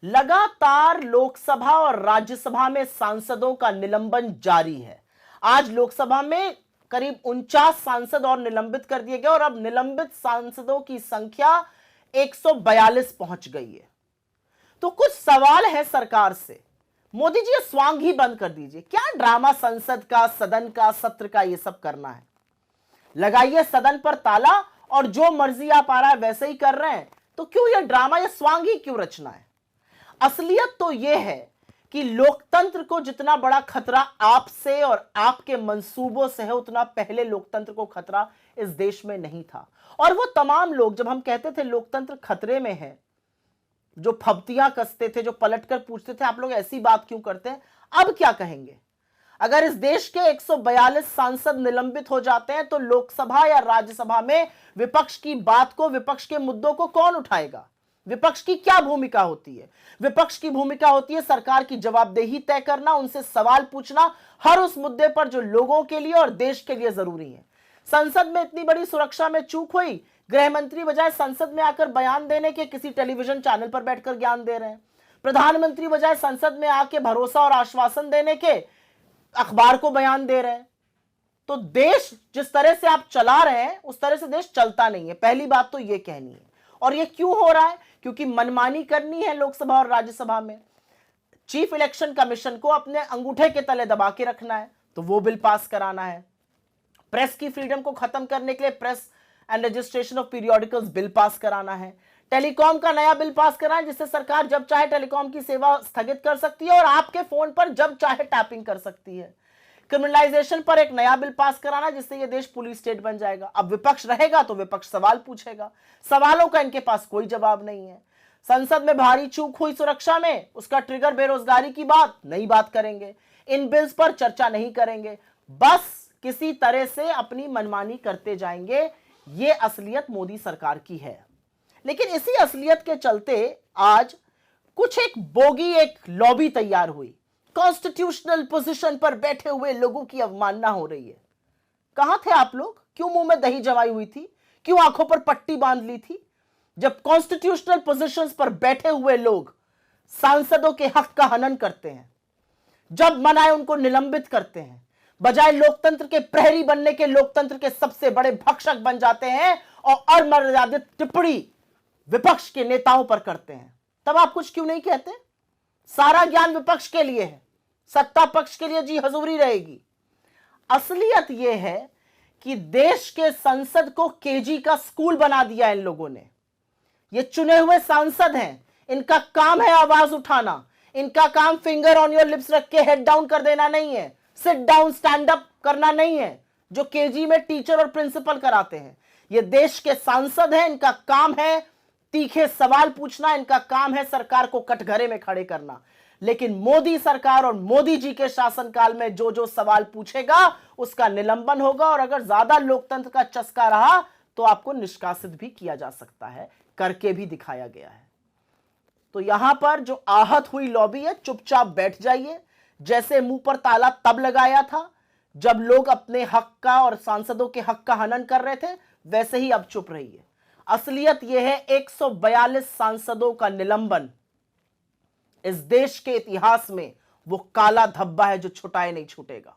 लगातार लोकसभा और राज्यसभा में सांसदों का निलंबन जारी है। आज लोकसभा में करीब 49 सांसद और निलंबित कर दिए गए और अब निलंबित सांसदों की संख्या 142 पहुंच गई है। तो कुछ सवाल है सरकार से, मोदी जी ये स्वांग ही बंद कर दीजिए। क्या ड्रामा संसद का, सदन का, सत्र का ये सब करना है? लगाइए सदन पर ताला और जो मर्जी आप आ रहा है वैसे ही कर रहे हैं। तो क्यों ये ड्रामा, ये स्वांग ही क्यों रचना है? असलियत तो यह है कि लोकतंत्र को जितना बड़ा खतरा आपसे और आपके मंसूबों से है, उतना पहले लोकतंत्र को खतरा इस देश में नहीं था। और वो तमाम लोग, जब हम कहते थे लोकतंत्र खतरे में है, जो फब्तियां कसते थे, जो पलटकर पूछते थे आप लोग ऐसी बात क्यों करते हैं, अब क्या कहेंगे? अगर इस देश के 142 सांसद निलंबित हो जाते हैं तो लोकसभा या राज्यसभा में विपक्ष की बात को, विपक्ष के मुद्दों को कौन उठाएगा? विपक्ष की क्या भूमिका होती है? विपक्ष की भूमिका होती है सरकार की जवाबदेही तय करना, उनसे सवाल पूछना हर उस मुद्दे पर जो लोगों के लिए और देश के लिए जरूरी है। संसद में इतनी बड़ी सुरक्षा में चूक हुई, गृह मंत्री बजाय संसद में आकर बयान देने के किसी टेलीविजन चैनल पर बैठकर ज्ञान दे रहे हैं। प्रधानमंत्री बजाय संसद में आके भरोसा और आश्वासन देने के अखबार को बयान दे रहे हैं। तो देश जिस तरह से आप चला रहे हैं उस तरह से देश चलता नहीं है। पहली बात तो यह कहनी है। और यह क्यों हो रहा है? क्योंकि मनमानी करनी है लोकसभा और राज्यसभा में। चीफ इलेक्शन कमीशन को अपने अंगूठे के तले दबा के रखना है, तो वो बिल पास कराना है। प्रेस की फ्रीडम को खत्म करने के लिए press and registration of periodicals bill pass कराना है। टेलीकॉम का नया बिल पास कराना है, जिससे सरकार जब चाहे टेलीकॉम की सेवा स्थगित कर सकती है और आपके फोन पर जब चाहे टैपिंग कर सकती है। क्रिमिनलाइजेशन पर एक नया बिल पास कराना, जिससे यह देश पुलिस स्टेट बन जाएगा। अब विपक्ष रहेगा तो विपक्ष सवाल पूछेगा, सवालों का इनके पास कोई जवाब नहीं है। संसद में भारी चूक हुई सुरक्षा में, उसका ट्रिगर बेरोजगारी की बात, नई बात करेंगे। इन बिल्स पर चर्चा नहीं करेंगे, बस किसी तरह से अपनी मनमानी करते जाएंगे। यह असलियत मोदी सरकार की है। लेकिन इसी असलियत के चलते आज कुछ एक बोगी, एक लॉबी तैयार हुई। कॉन्स्टिट्यूशनल पोजीशन पर बैठे हुए लोगों की अवमानना हो रही है। कहां थे आप लोग? क्यों मुंह में दही जमाई हुई थी? क्यों आंखों पर पट्टी बांध ली थी? जब कॉन्स्टिट्यूशनल पोजीशंस पर बैठे हुए लोग सांसदों के हक का हनन करते हैं, जब मन आए उनको निलंबित करते हैं, बजाय लोकतंत्र के प्रहरी बनने के लोकतंत्र के सबसे बड़े भक्षक बन जाते हैं और अमर्यादित टिप्पणी विपक्ष के नेताओं पर करते हैं, तब आप कुछ क्यों नहीं कहते? सारा ज्ञान विपक्ष के लिए है, सत्ता पक्ष के लिए जी हजूरी रहेगी। असलियत यह है कि देश के संसद को केजी का स्कूल बना दिया इन लोगों ने। ये चुने हुए सांसद हैं, इनका काम है आवाज उठाना, इनका काम फिंगर ऑन योर लिप्स रख के हेड डाउन कर देना नहीं है, सिट डाउन स्टैंड अप करना नहीं है, जो केजी में टीचर और प्रिंसिपल कराते हैं। ये देश के सांसद हैं, इनका काम है तीखे सवाल पूछना, इनका काम है सरकार को कटघरे में खड़े करना। लेकिन मोदी सरकार और मोदी जी के शासनकाल में जो जो सवाल पूछेगा उसका निलंबन होगा, और अगर ज्यादा लोकतंत्र का चस्का रहा तो आपको निष्कासित भी किया जा सकता है, करके भी दिखाया गया है। तो यहां पर जो आहत हुई लॉबी है, चुपचाप बैठ जाइए। जैसे मुंह पर ताला तब लगाया था जब लोग अपने हक का और सांसदों के हक का हनन कर रहे थे, वैसे ही अब चुप रहिए। असलियत यह है 142 सांसदों का निलंबन इस देश के इतिहास में वो काला धब्बा है जो छुटाए नहीं छूटेगा।